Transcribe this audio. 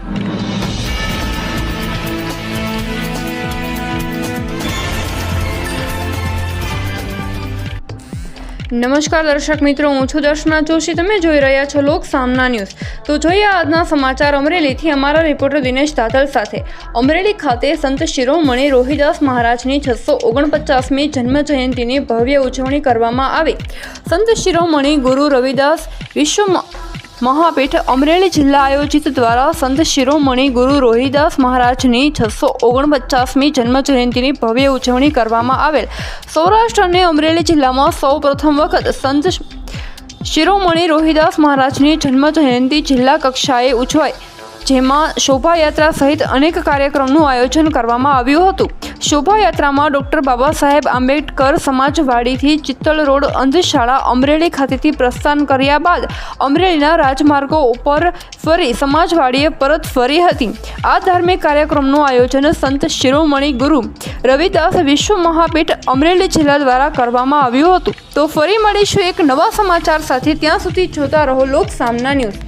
નમસ્કાર દર્શક મિત્રો, હું છું દર્શના જોશી. તમે જોઈ રહ્યા છો લોક સામના ન્યૂઝ. તો જોઈએ આજના સમાચાર અમરેલીથી અમારા રિપોર્ટર દિનેશ દાતલ સાથે. અમરેલી ખાતે સંત શિરોમણી રોહિદાસ મહારાજની 649મી જન્મ જયંતિની ભવ્ય ઉજવણી કરવામાં આવી. સંત શિરોમણી ગુરુ રવિદાસ વિશ્વ મહાપીઠ અમરેલી જિલ્લા આયોજિત દ્વારા સંત શિરોમણી ગુરુ રોહિદાસ મહારાજની 649મી જન્મ જયંતિની ભવ્ય ઉજવણી કરવામાં આવેલ. સૌરાષ્ટ્ર અને અમરેલી જિલ્લામાં સૌ પ્રથમ વખત સંત શિરોમણી રોહિદાસ મહારાજની જન્મ જયંતિ જિલ્લા કક્ષાએ ઉજવાઈ, જેમાં શોભાયાત્રા સહિત અનેક કાર્યક્રમનું આયોજન કરવામાં આવ્યું હતું. શોભાયાત્રામાં ડૉક્ટર બાબા સાહેબ આંબેડકર સમાજવાડીથી ચિત્તલ રોડ અંધશાળા અમરેલી ખાતેથી પ્રસ્થાન કર્યા બાદ અમરેલીના રાજમાર્ગો ઉપર ફરી સમાજવાડીએ પરત ફરી હતી. આ ધાર્મિક કાર્યક્રમનું આયોજન સંત શિરોમણી ગુરુ રવિદાસ વિશ્વ મહાપીઠ અમરેલી જિલ્લા દ્વારા કરવામાં આવ્યું હતું. તો ફરી મળીશું એક નવા સમાચાર સાથે. ત્યાં સુધી જોતા રહો લોક સામના ન્યૂઝ.